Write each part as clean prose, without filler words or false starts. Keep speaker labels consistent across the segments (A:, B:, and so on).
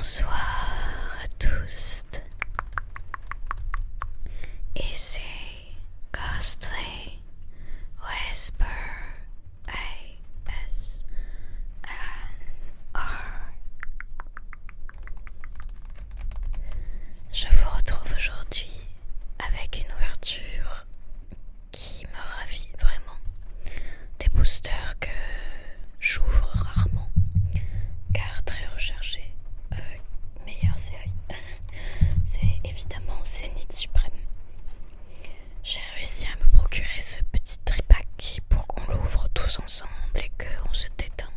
A: Bonsoir à tous, ici Ghostly Whisper ASMR. Je vous retrouve aujourd'hui avec une ouverture qui me ravit vraiment. Des boosters que j'ouvre rarement car très recherchés. Meilleure série, c'est évidemment Zénith Suprême. J'ai réussi à me procurer ce petit tripack pour qu'on l'ouvre tous ensemble et qu'on se détende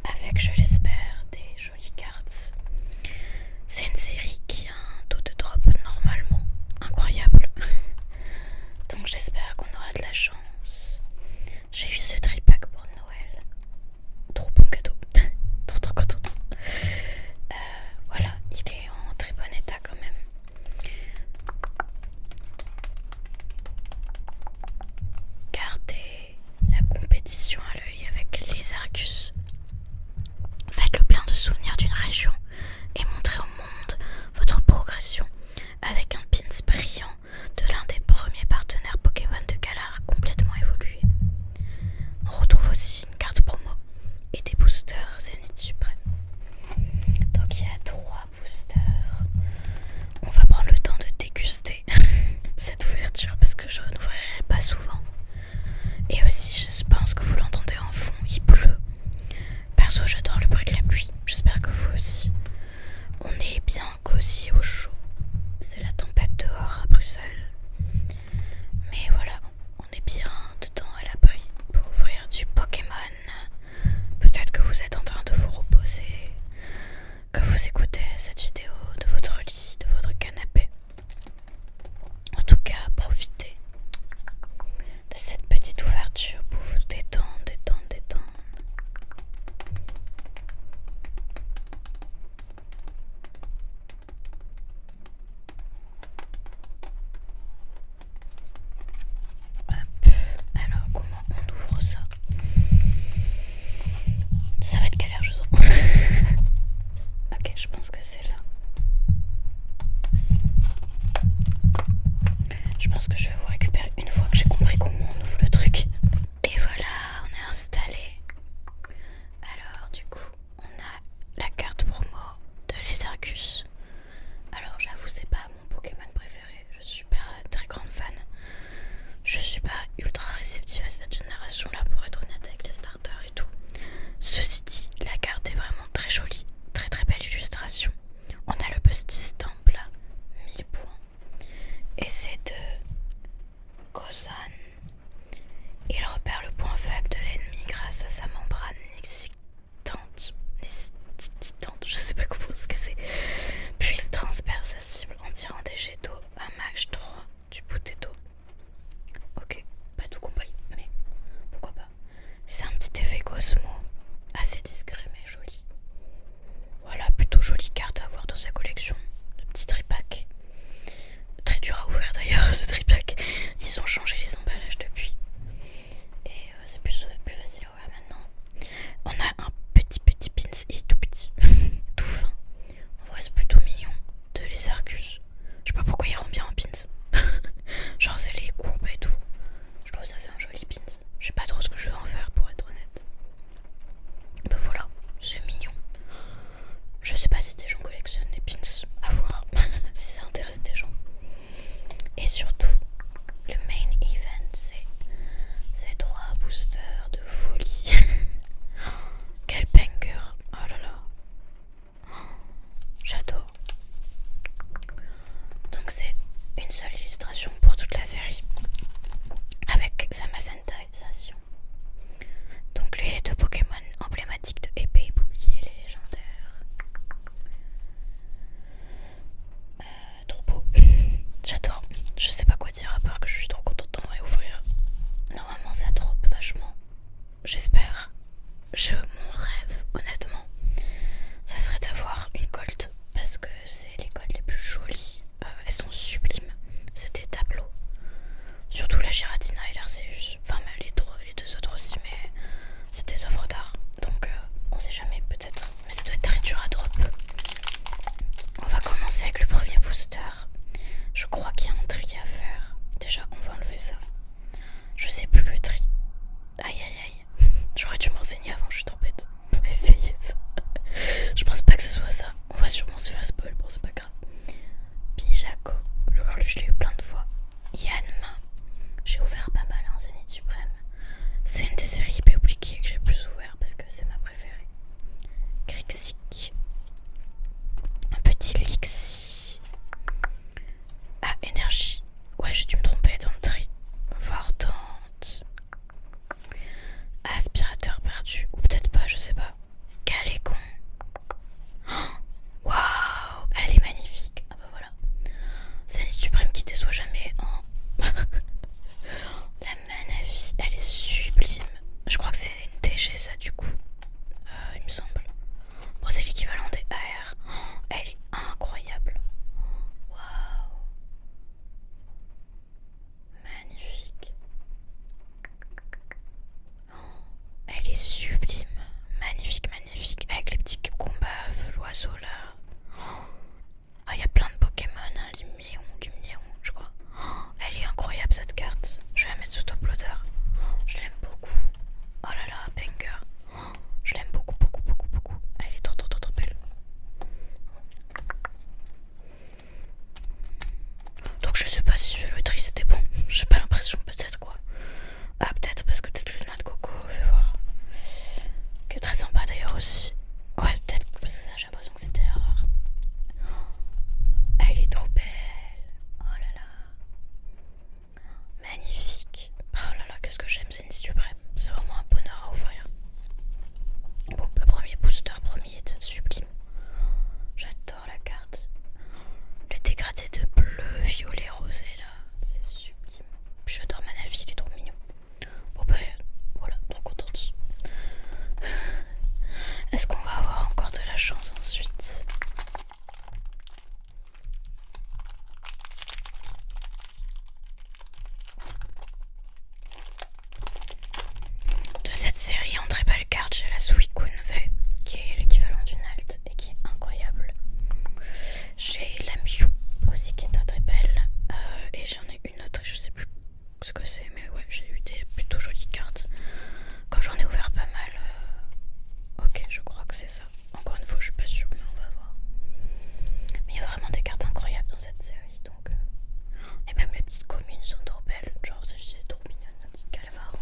A: avec, je l'espère, des jolies cartes. C'est une série qui a un taux de drop normalement incroyable, donc j'espère qu'on aura de la chance. J'ai eu ce tripack pour Noël, trop bon cadeau, trop contente. Voilà, il est en très bon état quand même. Gardez la compétition à l'œil avec les Argus. Faites le plein de souvenirs d'une région et montrez au monde votre progression avec un pins brillant de l'un des premiers partenaires Pokémon de Galar complètement évolué. On retrouve aussi une carte promo et des boosters Zénith Suprême. Donc il y a 3 boosters. On va prendre le temps de déguster cette ouverture parce que je n'ouvrirai pas souvent. Et aussi je pense que vous l'entendez en fond, il pleut. Perso j'adore le bruit de la pluie, j'espère que vous aussi. On est bien cosy au chaud. C'est la tempête dehors à Bruxelles. Mais voilà, on est bien dedans à l'abri pour ouvrir du Pokémon. Peut-être que vous êtes en train de vous reposer, que vous écoutez cette vidéo de votre lit, de votre canapé. En tout cas, profitez de cette petite ouverture pour vous détendre. Hop, alors comment on ouvre ça? Ça va être galère, je sens. Ok, je pense que c'est là. Je pense que je vais vous récupérer une fois que j'ai compris comment on ouvre le truc. Et voilà, on est installé. Alors du coup, on a la carte promo de les Argus. Alors j'avoue, c'est pas mon Pokémon préféré. Je suis pas très grande fan. Je suis pas ultra réceptive à cette génération là, pour être honnête, avec les starters et tout. Ceci dit, la carte est vraiment très jolie, très belle illustration. On a le Busty Stamp là, 1000 points. Et c'est de Kozan. Il repère le point faible de l'ennemi grâce à sa membrane nixitante, je sais pas comment ce que c'est. Puis il transperce sa cible en tirant des jets d'eau à match 3 du potato. Ok, pas tout compris, mais pourquoi pas. C'est un petit effet Cosmo, assez discret mais joli. Voilà, plutôt jolie carte à avoir dans sa collection. Le petit tripack. Très dur à ouvrir d'ailleurs, ce tripack. Ils ont changé les emballages depuis. Et c'est plus facile à ouvrir maintenant. On a un petit pins, il est tout petit, tout fin. En vrai c'est plutôt mignon, de les Argus. Je sais pas pourquoi ils rendent bien en pins. Genre c'est les courbes et tout. Je trouve que ça fait un joli pins. Je sais pas trop ce que je vais en faire pour être honnête. Ben voilà, c'est mignon. Je sais pas si des gens collectionnent les pins, à voir si ça intéresse des gens. Et surtout, le main event, c'est ces 3 boosters de folie. Quel banger! Oh là là, j'adore. Donc c'est une seule illustration pour toute la série, avec sa mazentisation. Donc les 2 Pokémon emblématiques de épée et bouclier légendaires. Trop beau. J'adore. Je sais pas quoi dire à part que je suis trop contente d'en réouvrir. Normalement ça drop vachement. J'espère. Mon rêve, honnêtement, ça serait d'avoir une Colt parce que c'est les Colts les plus jolies. Elles sont sublimes. C'est des tableaux. Surtout la Giratina et l'Arceus. Enfin, les 2 autres aussi, mais c'est des œuvres d'art. Donc on sait jamais, peut-être. Mais ça doit être très dur à drop. aussi. Ouais, peut-être que ça, j'ai l'impression que c'était rare. Elle est trop belle. Oh là là. Magnifique. Oh là là, qu'est-ce que j'aime Zenith Suprême. C'est vraiment un bonheur à ouvrir. Bon, le premier booster, premier hit, sublime. J'adore la carte. Le dégradé de bleu, violet, rosé là, c'est sublime. Puis j'adore Manafi, il est trop mignon. Bon bah voilà, trop contente. Est-ce qu'on va avoir encore de la chance ensuite? De cette série en très belle carte, j'ai la Suicune V, qui est l'équivalent d'une alt et qui est incroyable. J'ai la Mew aussi qui est très très belle. Et j'en ai une autre, je sais plus ce que c'est, mais ouais, j'ai eu des plutôt jolies cartes. Quand j'en ai ouvert pas mal. Ok, je crois que c'est ça. Encore une fois, je suis pas sûre, mais on va voir. Mais il y a vraiment des cartes incroyables dans cette série, donc. Et même les petites communes sont trop belles. Genre, c'est trop mignonne, la petite Calvar.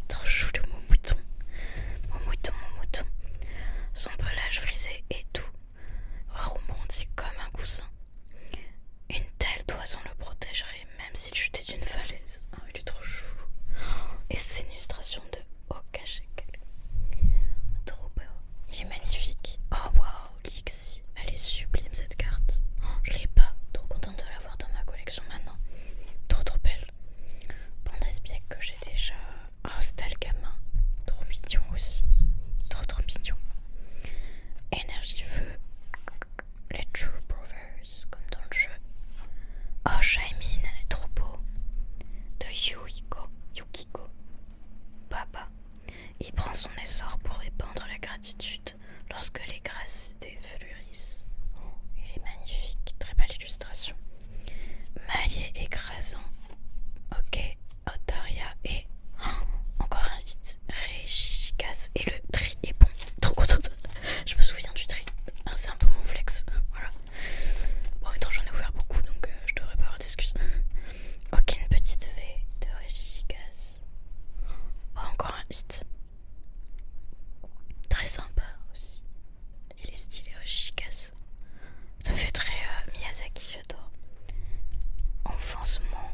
A: Trop chou le mon mouton. Mon mouton, mon mouton. Son pelage frisé et doux rebondit comme un coussin. Une telle toison le protégerait même s'il chutait d'une falaise. Oh, il est trop chou. Et c'est une illustration de Okashek. Trop beau. Il est magnifique. Oh waouh, Lixie. Elle est sublime cette carte. Oh, je l'ai pas. Trop contente de l'avoir dans ma collection maintenant. Trop trop belle. Pandaspiec que j'ai déjà. Oh, c'était le gamin. Trop mignon aussi. Trop trop mignon. Énergie feu. Les True Brothers, comme dans le jeu. Oh, Shaimin, elle est trop beau. De Yukiko. Baba. Il prend son essor pour répandre la gratitude lorsque les grâces fleurissent. Oh, il est magnifique. Très belle illustration. Maillet écrasant. Ok. Otaria et. Oh, encore un hit. Réchigas. Et le tri est bon. Trop contente. Je me souviens du tri. C'est un peu mon flex. Voilà. Bon, en même temps, j'en ai ouvert beaucoup, donc je devrais pas avoir d'excuses. Ok, une petite V de Réchigas. Oh, encore un hit. Très sympa aussi. Il est stylé Réchigas. Ça fait très Miyazaki, j'adore. Enfoncement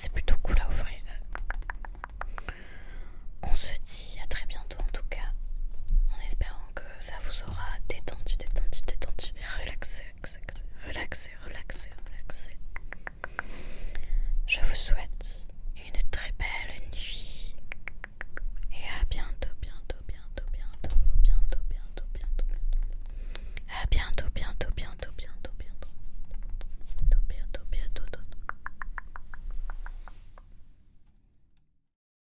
A: c'est plutôt cool à ouvrir. On se dit à très bientôt en tout cas, en espérant que ça vous aura détendu, relaxé. Je vous souhaite